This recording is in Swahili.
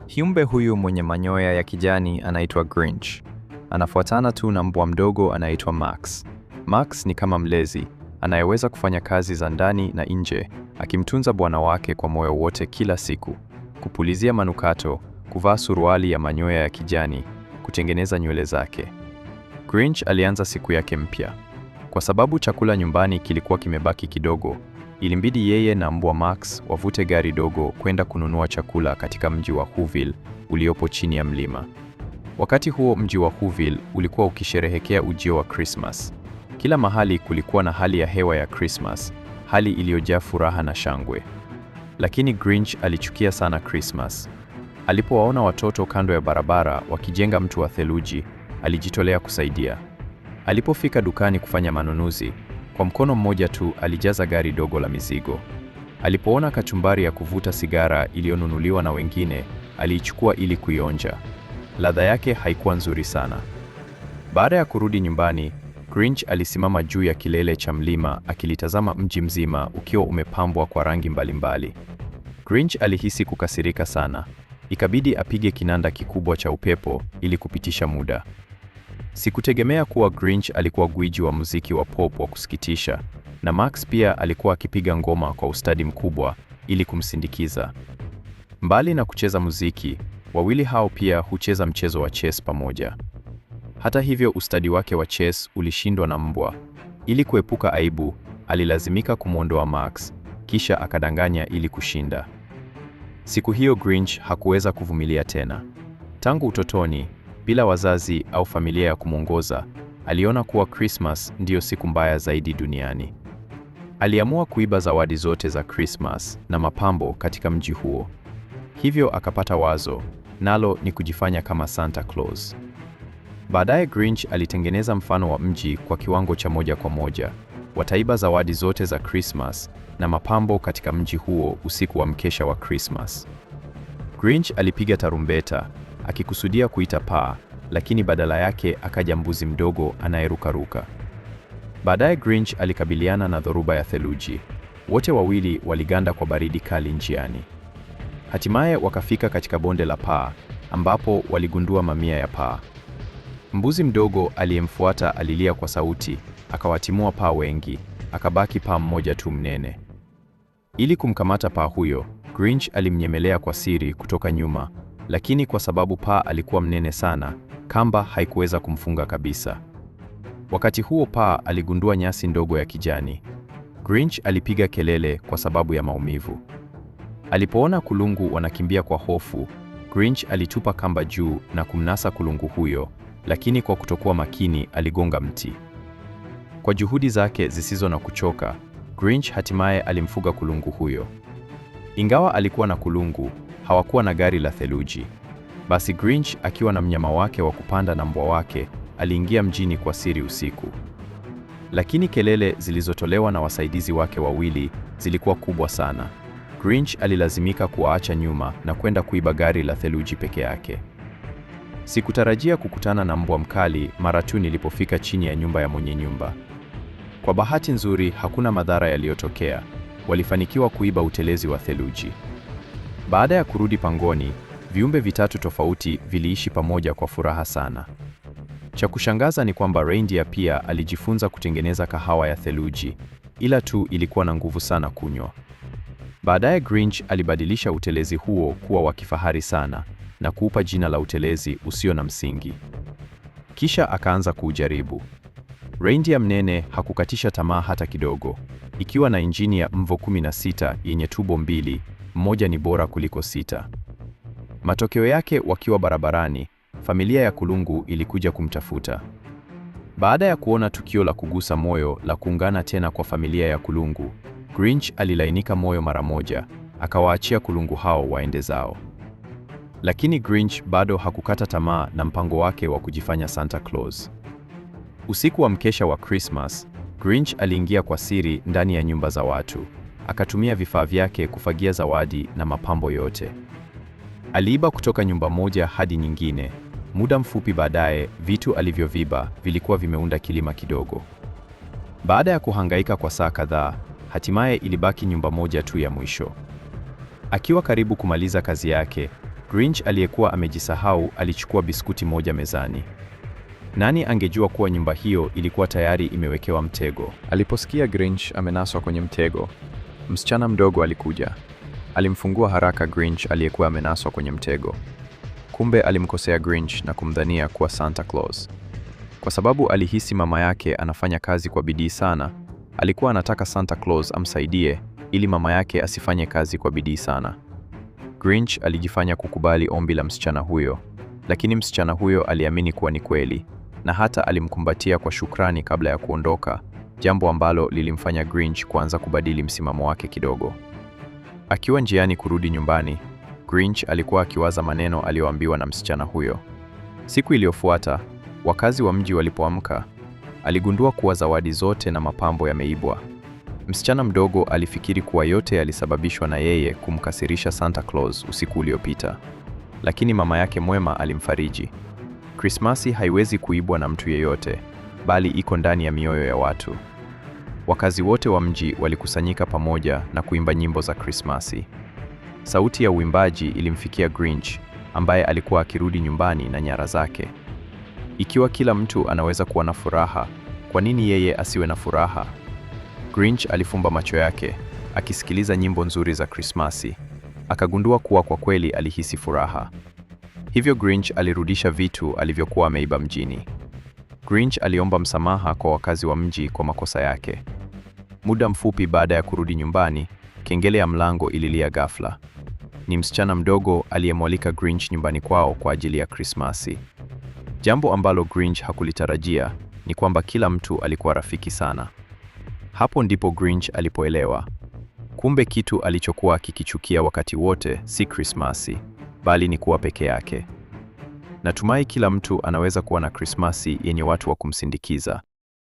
Kiumbe huyu mwenye manyoya ya kijani anaitwa Grinch. Anafuatana tu na mbwa mdogo anaitwa Max. Max ni kama mlezi, anayeweza kufanya kazi za ndani na nje, akimtunza bwana wake kwa moyo wote kila siku. Kupulizia manukato, kuvaa suruali ya manyoya ya kijani, kutengeneza nywele zake. Grinch alianza siku yake mpya. Kwa sababu chakula nyumbani kilikuwa kimebaki kidogo, ilimbidi yeye na mbwa Max wavute gari dogo kwenda kununua chakula katika mji wa Whoville uliopo chini ya mlima. Wakati huo mji wa Whoville ulikuwa ukisherehekea ujio wa Christmas. Kila mahali kulikuwa na hali ya hewa ya Christmas, hali iliyojaa furaha na shangwe. Lakini Grinch alichukia sana Christmas. Alipowaona watoto kando ya barabara wakijenga mtu wa theluji, alijitolea kusaidia. Alipofika dukani kufanya manunuzi, kwa mkono mmoja tu alijaza gari dogo la mizigo. Alipoona kachumbari ya kuvuta sigara iliyonunuliwa na wengine, aliichukua ili kuionja. Ladha yake haikuwa nzuri sana. Baada ya kurudi nyumbani, Grinch alisimama juu ya kilele cha mlima akilitazama mji mzima ukiwa umepambwa kwa rangi mbalimbali. Grinch alihisi kukasirika sana. Ikabidi apige kinanda kikubwa cha upepo ili kupitisha muda. Sikutegemea kuwa Grinch alikuwa gwiji wa muziki wa pop wa kusikitisha, na Max pia alikuwa akipiga ngoma kwa ustadi mkubwa ili kumsindikiza. Mbali na kucheza muziki, wawili hao pia hucheza mchezo wa chess pamoja. Hata hivyo, ustadi wake wa chess ulishindwa na mbwa. Ili kuepuka aibu, alilazimika kumwondoa Max, kisha akadanganya ili kushinda. Siku hiyo Grinch hakuweza kuvumilia tena. Tangu utotoni, bila wazazi au familia ya kumwongoza, aliona kuwa Christmas ndiyo siku mbaya zaidi duniani. Aliamua kuiba zawadi zote za Christmas na mapambo katika mji huo. Hivyo akapata wazo, nalo ni kujifanya kama Santa Claus. Baadaye Grinch alitengeneza mfano wa mji kwa kiwango cha moja kwa moja. Wataiba zawadi zote za Christmas na mapambo katika mji huo usiku wa mkesha wa Christmas. Grinch alipiga tarumbeta, akikusudia kuita paa, lakini badala yake akaja mbuzi mdogo anayerukaruka. Baadaye Grinch alikabiliana na dhoruba ya theluji. Wote wawili waliganda kwa baridi kali njiani. Hatimaye wakafika katika bonde la paa, ambapo waligundua mamia ya paa. Mbuzi mdogo aliyemfuata alilia kwa sauti, akawatimua paa wengi, akabaki paa mmoja tu mnene. Ili kumkamata paa huyo, Grinch alimnyemelea kwa siri kutoka nyuma, lakini kwa sababu paa alikuwa mnene sana, kamba haikuweza kumfunga kabisa. Wakati huo paa aligundua nyasi ndogo ya kijani. Grinch alipiga kelele kwa sababu ya maumivu. Alipoona kulungu wanakimbia kwa hofu, Grinch alitupa kamba juu na kumnasa kulungu huyo, lakini kwa kutokuwa makini aligonga mti. Kwa juhudi zake zisizo na kuchoka, Grinch hatimaye alimfuga kulungu huyo. Ingawa alikuwa na kulungu, hawakuwa na gari la theluji. Basi Grinch akiwa na mnyama wake wa kupanda na mbwa wake, aliingia mjini kwa siri usiku. Lakini kelele zilizotolewa na wasaidizi wake wawili zilikuwa kubwa sana. Grinch alilazimika kuwaacha nyuma na kwenda kuiba gari la theluji peke yake. Sikutarajia kukutana na mbwa mkali mara tu nilipofika chini ya nyumba ya mwenye nyumba. Kwa bahati nzuri, hakuna madhara yaliyotokea. Walifanikiwa kuiba utelezi wa theluji. Baada ya kurudi pangoni, viumbe vitatu tofauti viliishi pamoja kwa furaha sana. Cha kushangaza ni kwamba reindeer pia alijifunza kutengeneza kahawa ya theluji, ila tu ilikuwa na nguvu sana kunywa. Baadaye Grinch alibadilisha utelezi huo kuwa wa kifahari sana na kuupa jina la utelezi usio na msingi. Kisha akaanza kuujaribu. Reindeer mnene hakukatisha tamaa hata kidogo. Ikiwa na injini ya Mvo 16 yenye tubo mbili, mmoja ni bora kuliko 6. Matokeo yake, wakiwa barabarani, familia ya kulungu ilikuja kumtafuta. Baada ya kuona tukio la kugusa moyo la kuungana tena kwa familia ya kulungu, Grinch alilainika moyo mara moja, akawaachia kulungu hao waende zao. Lakini Grinch bado hakukata tamaa na mpango wake wa kujifanya Santa Claus. Usiku wa mkesha wa Christmas, Grinch aliingia kwa siri ndani ya nyumba za watu. Akatumia vifaa vyake kufagia zawadi na mapambo yote. Aliiba kutoka nyumba moja hadi nyingine. Muda mfupi baadaye, vitu alivyoviba vilikuwa vimeunda kilima kidogo. Baada ya kuhangaika kwa saa kadhaa, hatimaye ilibaki nyumba moja tu ya mwisho. Akiwa karibu kumaliza kazi yake, Grinch aliyekuwa amejisahau alichukua biskuti moja mezani. Nani angejua kuwa nyumba hiyo ilikuwa tayari imewekewa mtego? Aliposikia Grinch amenaswa kwenye mtego, msichana mdogo alikuja. Alimfungua haraka Grinch aliyekuwa amenaswa kwenye mtego. Kumbe alimkosea Grinch na kumdhania kuwa Santa Claus. Kwa sababu alihisi mama yake anafanya kazi kwa bidii sana, alikuwa anataka Santa Claus amsaidie ili mama yake asifanye kazi kwa bidii sana. Grinch alijifanya kukubali ombi la msichana huyo, lakini msichana huyo aliamini kuwa ni kweli, na hata alimkumbatia kwa shukrani kabla ya kuondoka, jambo ambalo lilimfanya Grinch kuanza kubadili msimamo wake kidogo. Akiwa njiani kurudi nyumbani, Grinch alikuwa akiwaza maneno aliyoambiwa na msichana huyo. Siku iliyofuata, wakazi wa mji walipoamka, aligundua kuwa zawadi zote na mapambo yameibwa. Msichana mdogo alifikiri kuwa yote yalisababishwa na yeye kumkasirisha Santa Claus usiku uliopita. Lakini mama yake mwema alimfariji. Krismasi haiwezi kuibwa na mtu yeyote, bali iko ndani ya mioyo ya watu. Wakazi wote wa mji walikusanyika pamoja na kuimba nyimbo za Krismasi. Sauti ya uimbaji ilimfikia Grinch, ambaye alikuwa akirudi nyumbani na nyara zake. Ikiwa kila mtu anaweza kuwa na furaha, kwa nini yeye asiwe na furaha? Grinch alifumba macho yake, akisikiliza nyimbo nzuri za Krismasi. Akagundua kuwa kwa kweli alihisi furaha. Hivyo Grinch alirudisha vitu alivyokuwa ameiba mjini. Grinch aliomba msamaha kwa wakazi wa mji kwa makosa yake. Muda mfupi baada ya kurudi nyumbani, kengele ya mlango ililia ghafla. Ni msichana mdogo aliyemwalika Grinch nyumbani kwao kwa ajili ya Krismasi. Jambo ambalo Grinch hakulitarajia ni kwamba kila mtu alikuwa rafiki sana. Hapo ndipo Grinch alipoelewa. Kumbe kitu alichokuwa akikichukia wakati wote si Krismasi, bali ni kuwa peke yake. Natumai kila mtu anaweza kuwa na Krismasi yenye watu wa kumsindikiza,